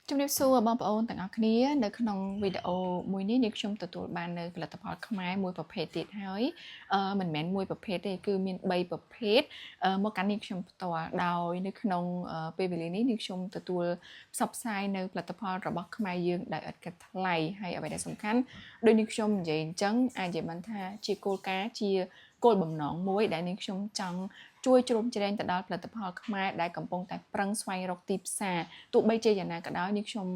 ជំរាបសួរបងប្អូនទាំងអស់គ្នានៅក្នុងវីដេអូមួយនេះនាងខ្ញុំទទួលបាននៅផលិតផលខ្មែរមួយប្រភេទទៀតហើយមិនមែនមួយប្រភេទទេគឺមាន3ប្រភេទមកកាន់នាងខ្ញុំផ្ទាល់ដោយនៅក្នុងពេលវេលានេះនាងខ្ញុំទទួលផ្សព្វផ្សាយនៅផលិតផលរបស់ខ្មែរយើងដោយឥតគិតថ្លៃហើយអ្វីដែលសំខាន់ដោយនាងខ្ញុំនិយាយអញ្ចឹងអាចនិយាយបានថាជាគោលការណ៍ជាគោលបំណងមួយដែលនាងខ្ញុំចង់ជួយជ្រោមជ្រែងទៅដល់ផលិតផលខ្មែរដែលកំពុងតែប្រឹងស្វែងរកទីផ្សារទោះបីជាយ៉ាងណាក៏ដោយនាងខ្ញុំ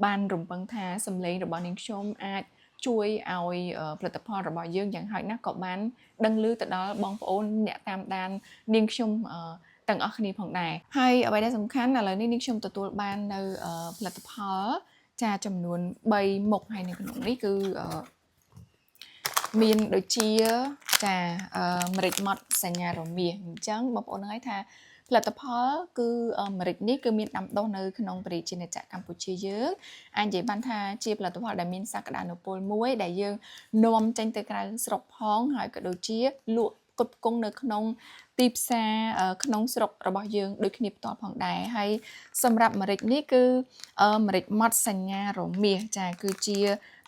បានរំពឹងថាសម្លេងរបស់នាងខ្ញុំអាចជួយឲ្យផលិតផលរបស់យើងយ៉ាងហោចណាស់ក៏បានដឹងឮទៅដល់បងប្អូនអ្នកតាមដាននាងខ្ញុំទាំងអស់គ្នាផងដែរហើយអ្វីដែលសំខាន់ឥឡូវនេះនាងខ្ញុំទទួលបាននៅផលិតផលចាចំនួន3មុខហើយនៅក្នុងនេះគឺមានដូចជាចាម្រេចម៉ត់សញ្ញារមាសអញ្ចឹងបងប្អូននឹងឲ្យថាផលិតផលគឺម្រេចនេះគឺមានដាំដុះនៅក្នុងប្រជាជាតិកម្ពុជាយើងអាចនិយាយបានថាជាផលិតផលដែលមានសក្តានុពលមួយដែលយើងនាំចេញទៅក្រៅស្រុកផងហើយក៏ដូចជាលក់ផ្គត់ផ្គង់នៅក្នុងទីផ្សារក្នុងស្រុករបស់យើងដូចគ្នាផ្ទាល់ផងដែរហើយសម្រាប់ម្រេចនេះគឺម្រេចម៉ត់សញ្ញារមាសចាគឺជា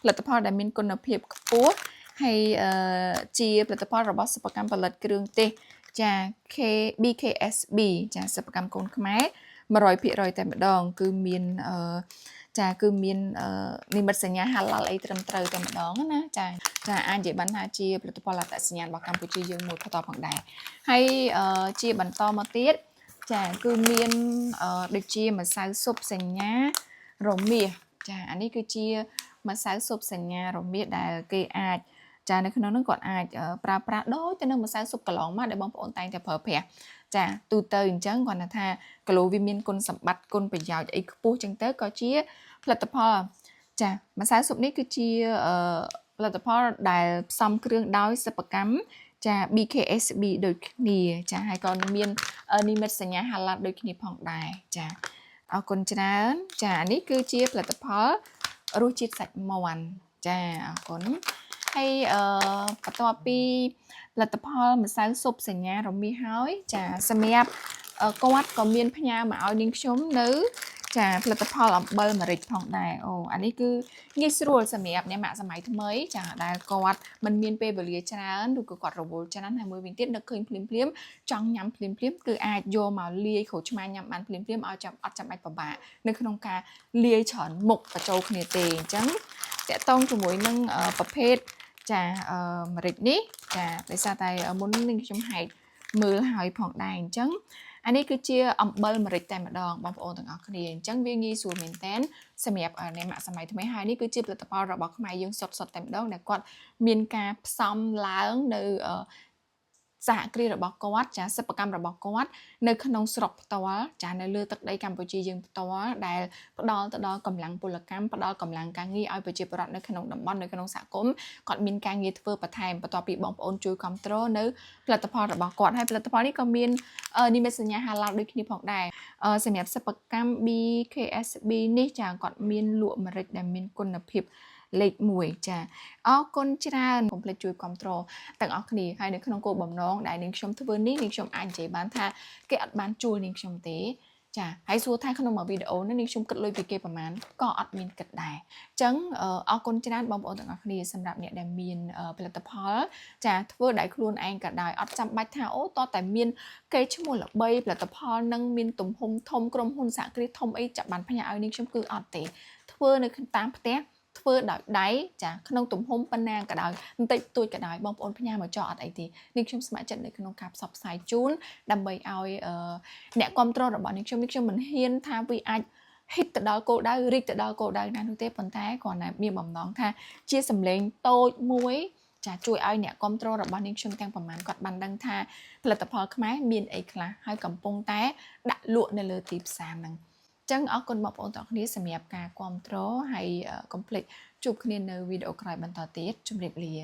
ផលិតផលដែលមានគុណភាពខ្ពស់ហើយជាផលិតផលរបស់សិប្បកម្មផលិតគ្រឿងទេសចា BKSB ចាសិប្បកម្មកូនខ្មែរ 100% តែម្ដងគឺមានចាគឺមាននិមិត្តសញ្ញាហាឡាល់អីត្រឹមត្រូវតែម្ដងណាចាអាចនិយាយបានថាជាផលិតផលអត្តសញ្ញាណរបស់កម្ពុជាយើងមួយបន្តផងដែរហើយជាបន្តមកទៀតចាគឺមានដូចជាម្សៅស៊ុបសញ្ញារមាសចាអានេះគឺជាម្សៅស៊ុបសញ្ញារមាសដែលគេអាចចានៅក្នុងនោះគាត់អាចប្រើប្រាស់ដូចទៅនឹងម្សៅស៊ុបកន្លងមកដែលបងប្អូនតែងតែប្រើប្រាស់ចាទូទៅអញ្ចឹងគាត់ថាគីឡូវាមានគុណសម្បត្តិគុណប្រយោជន៍អីខ្ពស់អញ្ចឹងទៅក៏ជាផលិតផលចាម្សៅស៊ុបនេះគឺជាផលិតផលដែលផ្សំគ្រឿងដោយសិប្បកម្មចា BKSB ដូចគ្នាចាហើយក៏មាននិមិត្តសញ្ញាហាឡាល់ដូចគ្នាផងដែរចាអរគុណច្រើនចានេះគឺជាផលិតផលរសជាតិសាច់មាន់ចាអរគុណហើយបន្ទាប់ពីផលិតផលម្សៅស៊ុបសញ្ញារមាសហើយចាសម្រាប់គាត់ក៏មានផ្ញើមកឲ្យនាងខ្ញុំនៅចាផលិតផលអំបិលម្រេចផងដែរអូអានេះគឺងាយស្រួលសម្រាប់អ្នកម៉ាក់សម័យថ្មីចាដែលគាត់មិនមានពេលវេលាច្រើនឬក៏គាត់រវល់ច្រើនហើយមួយវិញទៀតនឹកឃើញភ្លាមចង់ញ៉ាំភ្លាមគឺអាចយកមកលាយក្រូចឆ្មាញ់ញ៉ាំបានភ្លាមឲ្យអត់ចាំបាច់ពិបាកនៅក្នុងការលាយច្រើនមុខបញ្ចូលគ្នាទេអញ្ចឹងតកតងជាមួយនឹងប្រភេទចាម្រេចនេះចាដោយសារតែមុននេះខ្ញុំហែកមើលហើយផងដែរអញ្ចឹងអានេះគឺជាអំបិលម្រេចតែម្ដងបងប្អូនទាំងអស់គ្នាអញ្ចឹងវាងាយស្រួលមែនតើសម្រាប់អ្នកម៉ាក់សម័យថ្មីហើយនេះគឺជាផលិតផលរបស់ខ្មែរយើងសុទ្ធតែម្ដងដែលគាត់មានការផ្សំឡើងនៅសហគ្រាសរបស់គាត់ចាសិប្បកម្មរបស់គាត់នៅក្នុងស្រុកផ្ទាល់ចានៅលើទឹកដីកម្ពុជាយើងផ្ទាល់ដែលផ្ដល់ទៅដល់កម្លាំងពលកម្មផ្ដល់កម្លាំងការងារឲ្យប្រជាពលរដ្ឋនៅក្នុងតំបន់នៅក្នុងសហគមន៍គាត់មានការងារធ្វើបន្ថែមបន្ទាប់ពីបងប្អូនជួយគ្រប់គ្រងនៅផលិតផលរបស់គាត់ហើយផលិតផលនេះក៏មាននិមិត្តសញ្ញាហាឡាល់ដូចគ្នាផងដែរសម្រាប់សិប្បកម្ម BKSB នេះចាគាត់មានលក់ម្រេចដែលមានគុណភាពលេខ1ចាអរគុណច្រើនកុំភ្លេចជួយគ្រប់គ្រងទាំងអស់គ្នាហើយនៅក្នុងគោលបំណងដែលនាងខ្ញុំធ្វើនេះនាងខ្ញុំអាចនិយាយបានថាគេអត់បានជួលនាងខ្ញុំទេចាហើយសួរថាក្នុងមួយវីដេអូនេះនាងខ្ញុំគិតលុយពីគេប្រហែលក៏អត់មានគិតដែរអញ្ចឹងអរគុណច្រើនបងប្អូនទាំងអស់គ្នាសម្រាប់អ្នកដែលមានផលិតផលចាធ្វើដោយខ្លួនឯងក៏ដោយអត់ចាំបាច់ថាអូតតែមានកេរ្តិ៍ឈ្មោះល្បីផលិតផលនឹងមានទំហំធំក្រុមហ៊ុនសហគ្រាសធំអីចាប់បានផ្ញើឲ្យនាងខ្ញុំគឺអត់ទេធ្វើនៅតាមផ្ទះធ្វើដោយដៃចាក្នុងទំហំប៉ុណ្ណាក៏ដោយបន្តិចតួចក៏ដោយបងប្អូនផ្ញើមកចោលអត់អីទេនាងខ្ញុំស្ម័គ្រចិត្តនៅក្នុងការផ្សព្វផ្សាយជូនដើម្បីឲ្យអ្នកគ្រប់គ្រងរបស់នាងខ្ញុំមិនហ៊ានថាវាអាចហិតទៅដល់គោលដៅរីកទៅដល់គោលដៅណានោះទេប៉ុន្តែគ្រាន់តែមានបំណងថាជាសម្លេងតូចមួយចាជួយឲ្យអ្នកគ្រប់គ្រងរបស់នាងខ្ញុំទាំងប្រមាណគាត់បានដឹងថាផលិតផលខ្មែរមានអីខ្លះហើយកំពុងតែដាក់លក់នៅលើទីផ្សារហ្នឹងចឹងអរគុណបងប្អូនទាំងអស់គ្នាសម្រាប់ការគាំទ្រហើយកុំភ្លេចជួបគ្នានៅវីដេអូក្រោយបន្តទៀតជម្រាបលា